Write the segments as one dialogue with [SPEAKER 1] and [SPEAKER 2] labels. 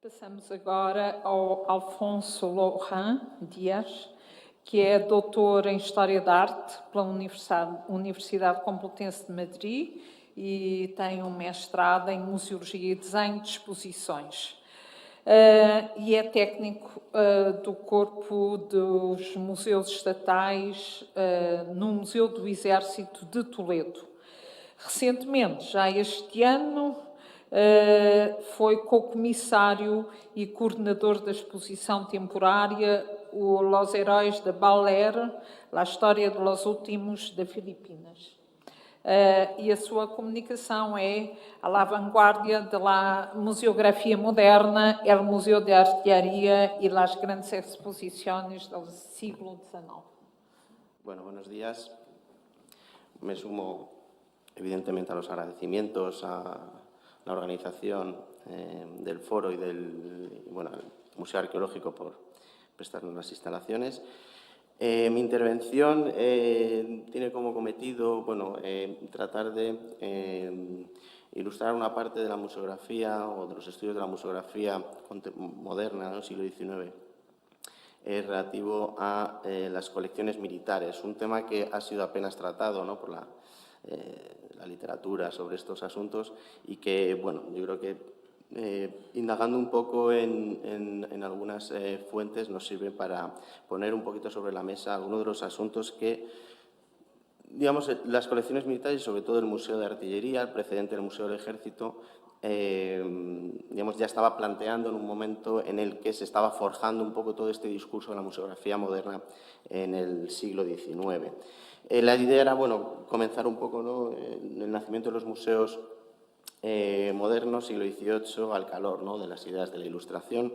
[SPEAKER 1] Passamos agora ao Alfonso Lourin Dias, que é doutor em História da Arte pela Universidade Complutense de Madrid e tem um mestrado em Museologia e Desenho de Exposições. E é técnico do Corpo dos Museus Estatais no Museu do Exército de Toledo. Recentemente, já este ano, foi co-comissário e coordenador da exposição temporária Los Heróis de Bel-Air, la História de los Últimos de Filipinas. E a sua comunicação é a la vanguardia de la museografía moderna, el Museo de Artillería y las grandes exposiciones del siglo XIX.
[SPEAKER 2] Bueno, buenos días. Me sumo evidentemente a los agradecimientos a la organización del foro y del Museo Arqueológico por prestarnos las instalaciones. Mi intervención tiene como cometido tratar de ilustrar una parte de la museografía o de los estudios de la museografía moderna del siglo XIX relativo a las colecciones militares, un tema que ha sido apenas tratado, ¿no?, por la literatura sobre estos asuntos y que, yo creo que indagando un poco en algunas fuentes nos sirve para poner un poquito sobre la mesa algunos de los asuntos que, digamos, las colecciones militares y sobre todo el Museo de Artillería, el precedente del Museo del Ejército, ya estaba planteando en un momento en el que se estaba forjando un poco todo este discurso de la museografía moderna en el siglo XIX. La idea era, comenzar un poco, ¿no?, el nacimiento de los museos modernos, siglo XVIII, al calor, ¿no?, de las ideas de la Ilustración.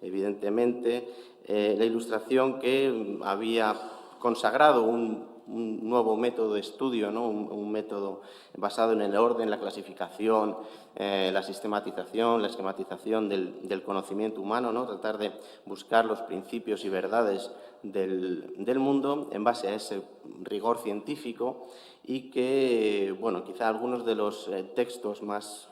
[SPEAKER 2] Evidentemente, la Ilustración que había consagrado un nuevo método de estudio, ¿no?, un método basado en el orden, la clasificación, la sistematización, la esquematización del conocimiento humano, ¿no?, tratar de buscar los principios y verdades del mundo en base a ese rigor científico y que, quizá algunos de los textos más,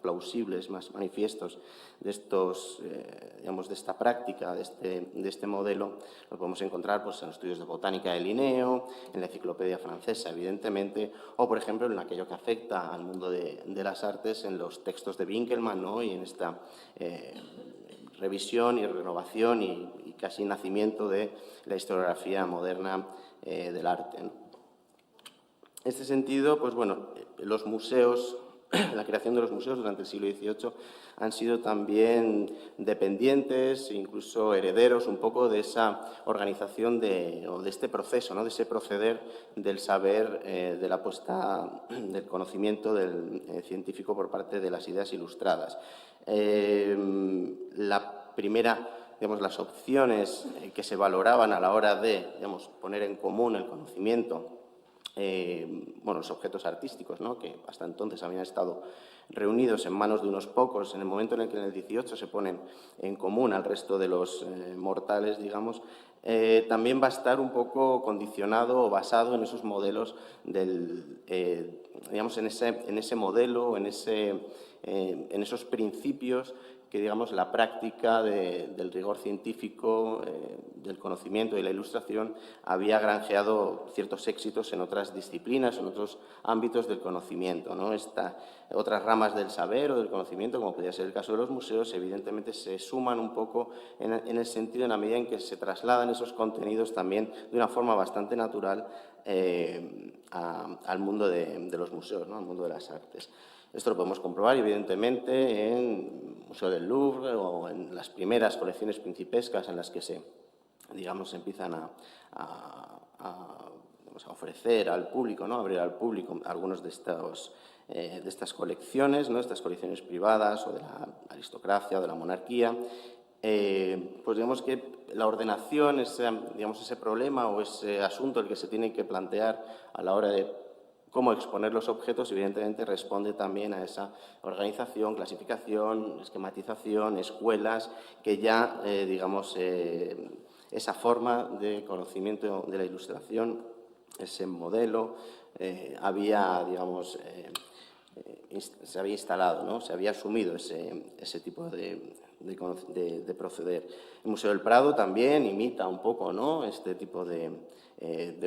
[SPEAKER 2] plausibles, más manifiestos de estos, de esta práctica, de este modelo, lo podemos encontrar pues, en los estudios de botánica de Linneo, en la enciclopedia francesa, evidentemente, o, por ejemplo, en aquello que afecta al mundo de las artes, en los textos de Winkelmann, ¿no?, y en esta revisión y renovación y casi nacimiento de la historiografía moderna del arte, ¿no? En este sentido, pues los museos, la creación de los museos durante el siglo XVIII han sido también dependientes, incluso herederos un poco de esa organización o de este proceso, ¿no?, de ese proceder del saber, de la puesta del conocimiento del científico por parte de las ideas ilustradas. La primera, las opciones que se valoraban a la hora de, poner en común el conocimiento, los objetos artísticos, ¿no?, que hasta entonces habían estado reunidos en manos de unos pocos, en el momento en el que en el XVIII se ponen en común al resto de los mortales, también va a estar un poco condicionado o basado en esos modelos en ese modelo, en esos principios que, la práctica del rigor científico, del conocimiento y la ilustración había granjeado ciertos éxitos en otras disciplinas, en otros ámbitos del conocimiento, ¿no? Otras ramas del saber o del conocimiento, como podría ser el caso de los museos, evidentemente se suman un poco en el sentido, en la medida en que se trasladan esos contenidos también de una forma bastante natural al mundo de los museos, ¿no?, al mundo de las artes. Esto lo podemos comprobar, evidentemente, en el Museo del Louvre o en las primeras colecciones principescas en las que se empiezan a ofrecer al público, ¿no?, a abrir al público algunos de estas colecciones, ¿no?, estas colecciones privadas o de la aristocracia o de la monarquía. Pues digamos que la ordenación, ese problema o ese asunto el que se tiene que plantear a la hora de cómo exponer los objetos, evidentemente responde también a esa organización, clasificación, esquematización, escuelas, que ya, esa forma de conocimiento de la ilustración, ese modelo, había, se había instalado, ¿no? Se había asumido ese tipo de proceder. El Museo del Prado también imita un poco, ¿no?, este tipo de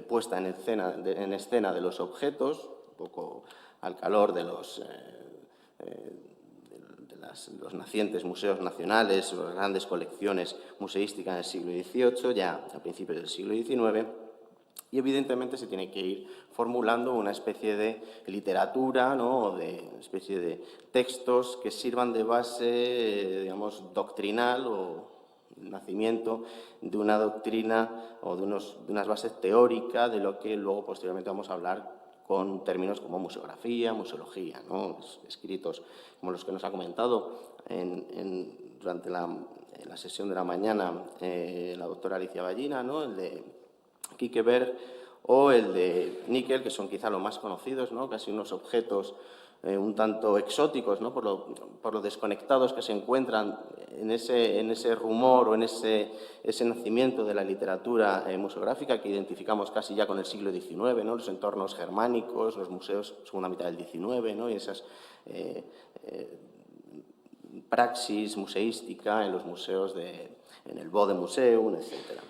[SPEAKER 2] puesta en escena de los objetos, un poco al calor de los nacientes museos nacionales, las grandes colecciones museísticas del siglo XVIII, ya a principios del siglo XIX, y evidentemente se tiene que ir formulando una especie de literatura, ¿no?, o de especie de textos que sirvan de base, digamos, doctrinal o nacimiento de una doctrina o de unas bases teóricas de lo que luego posteriormente vamos a hablar con términos como museografía, museología, ¿no?, escritos como los que nos ha comentado durante la sesión de la mañana la doctora Alicia Ballina, ¿no?, el de Kiekeberg o el de Nickel, que son quizá los más conocidos, ¿no?, casi unos objetos un tanto exóticos, ¿no?, por lo desconectados que se encuentran en ese rumor o en ese nacimiento de la literatura museográfica que identificamos casi ya con el siglo XIX, ¿no?, los entornos germánicos, los museos segunda mitad del XIX, ¿no?, y esas praxis museística en los museos en el Bode-Museum, etcétera.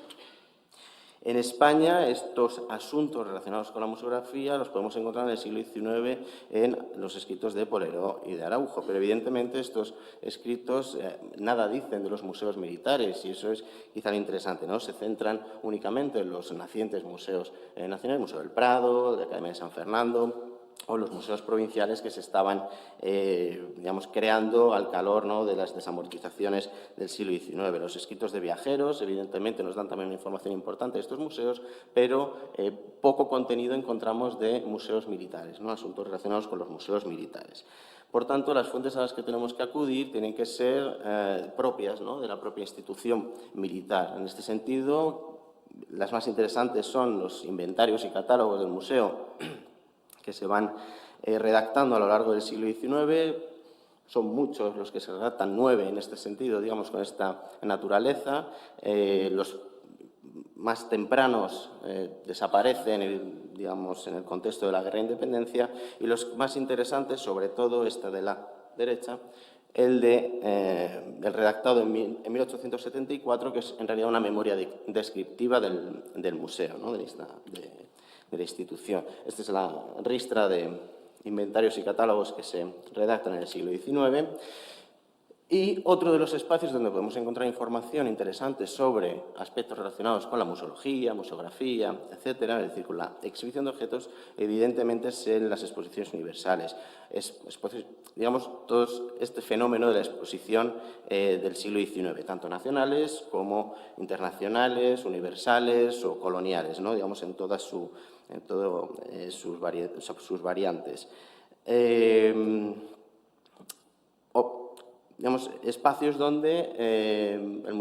[SPEAKER 2] En España, estos asuntos relacionados con la museografía los podemos encontrar en el siglo XIX en los escritos de Poleró y de Araujo, pero evidentemente estos escritos nada dicen de los museos militares y eso es quizá lo interesante, ¿no? Se centran únicamente en los nacientes museos nacionales, el Museo del Prado, la Academia de San Fernando, o los museos provinciales que se estaban, digamos, creando al calor, ¿no?, de las desamortizaciones del siglo XIX. Los escritos de viajeros, evidentemente, nos dan también una información importante de estos museos, pero poco contenido encontramos de museos militares, ¿no?, asuntos relacionados con los museos militares. Por tanto, las fuentes a las que tenemos que acudir tienen que ser propias, ¿no?, de la propia institución militar. En este sentido, las más interesantes son los inventarios y catálogos del museo que se van redactando a lo largo del siglo XIX. Son muchos los que se redactan, 9 en este sentido, digamos, con esta naturaleza. Los más tempranos desaparecen, digamos, en el contexto de la Guerra de Independencia, y los más interesantes, sobre todo este de la derecha, el redactado en 1874, que es en realidad una memoria descriptiva del museo, ¿no?, de la institución. Esta es la ristra de inventarios y catálogos que se redactan en el siglo XIX. Y otro de los espacios donde podemos encontrar información interesante sobre aspectos relacionados con la museología, museografía, etcétera, es decir, con la exhibición de objetos, evidentemente es en las exposiciones universales. Digamos, todo este fenómeno de la exposición del siglo XIX, tanto nacionales como internacionales, universales o coloniales, ¿no?, digamos, en todas sus variantes. Digamos, espacios donde los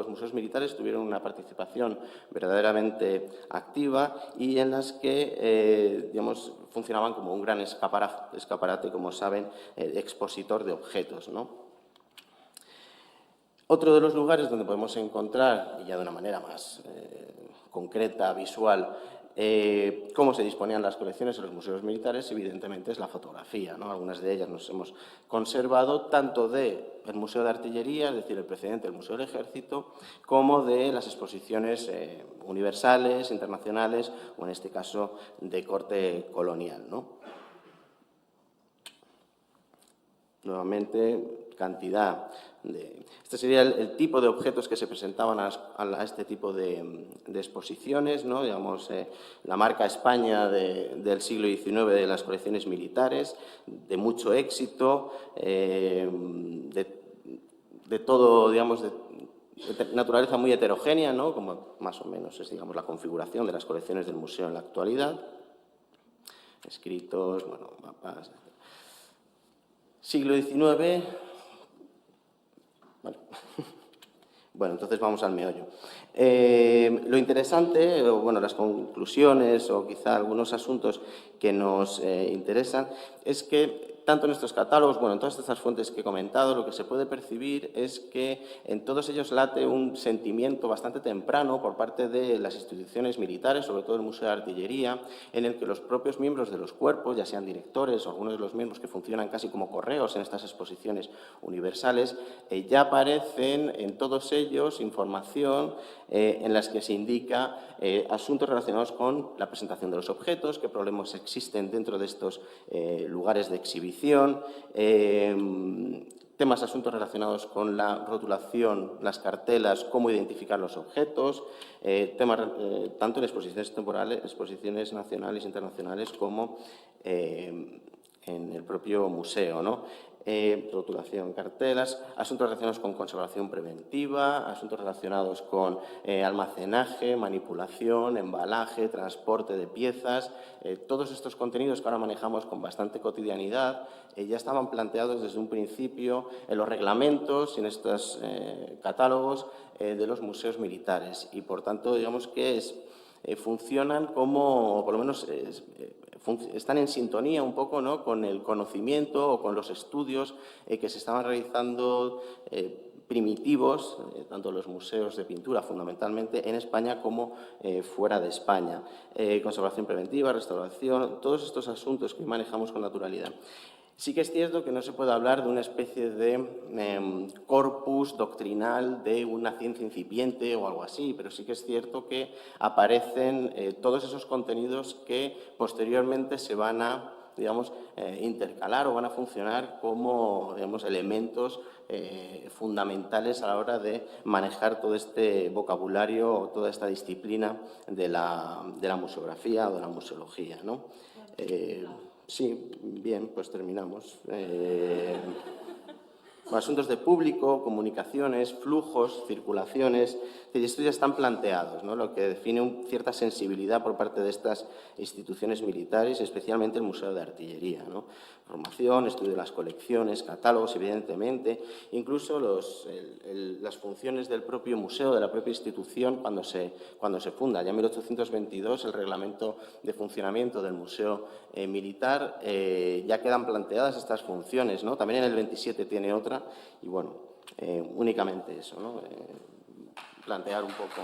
[SPEAKER 2] museos militares tuvieron una participación verdaderamente activa y en las que, digamos, funcionaban como un gran escaparate, como saben, expositor de objetos, ¿no? Otro de los lugares donde podemos encontrar, y ya de una manera más concreta, visual, cómo se disponían las colecciones en los museos militares, evidentemente es la fotografía, ¿no? Algunas de ellas nos hemos conservado, tanto del Museo de Artillería, es decir, el precedente del Museo del Ejército, como de las exposiciones universales, internacionales, o en este caso de corte colonial, ¿no? Nuevamente, cantidad de... Este sería el tipo de objetos que se presentaban a este tipo de exposiciones, ¿no? Digamos, la marca España del siglo XIX de las colecciones militares, de mucho éxito, de todo, digamos, de naturaleza muy heterogénea, ¿no?, como más o menos es, digamos, la configuración de las colecciones del museo en la actualidad. Escritos, bueno, mapas... Siglo XIX... Bueno, entonces vamos al meollo. Lo interesante, o bueno, las conclusiones o quizá algunos asuntos que nos interesan es que tanto en estos catálogos, bueno, en todas estas fuentes que he comentado, lo que se puede percibir es que en todos ellos late un sentimiento bastante temprano por parte de las instituciones militares, sobre todo el Museo de Artillería, en el que los propios miembros de los cuerpos, ya sean directores o algunos de los miembros que funcionan casi como correos en estas exposiciones universales, ya aparecen en todos ellos información en las que se indica asuntos relacionados con la presentación de los objetos, qué problemas existen dentro de estos lugares de exhibición, asuntos relacionados con la rotulación, las cartelas, cómo identificar los objetos, tanto en exposiciones temporales, exposiciones nacionales e internacionales, como en el propio museo, ¿no? Rotulación, cartelas, asuntos relacionados con conservación preventiva, asuntos relacionados con almacenaje, manipulación, embalaje, transporte de piezas. Todos estos contenidos que ahora manejamos con bastante cotidianidad ya estaban planteados desde un principio en los reglamentos y en estos catálogos de los museos militares y, por tanto, digamos que funcionan como, por lo menos, están en sintonía un poco, ¿no?, con el conocimiento o con los estudios que se estaban realizando primitivos, tanto los museos de pintura fundamentalmente en España como fuera de España. Conservación preventiva, restauración, todos estos asuntos que manejamos con naturalidad. Sí que es cierto que no se puede hablar de una especie de corpus doctrinal de una ciencia incipiente o algo así, pero sí que es cierto que aparecen todos esos contenidos que posteriormente se van a, digamos, intercalar o van a funcionar como, digamos, elementos fundamentales a la hora de manejar todo este vocabulario o toda esta disciplina de la museografía o de la museología, ¿no? Sí, bien, pues terminamos. Asuntos de público, comunicaciones, flujos, circulaciones, estos ya están planteados, ¿no?, lo que define cierta sensibilidad por parte de estas instituciones militares, especialmente el Museo de Artillería, ¿no? Formación, estudio de las colecciones, catálogos, evidentemente, incluso las funciones del propio museo, de la propia institución, cuando se funda. Ya en 1822, el reglamento de funcionamiento del Museo Militar, ya quedan planteadas estas funciones, ¿no? También en el 27 tiene otra y, bueno, únicamente eso, ¿no? Plantear un poco.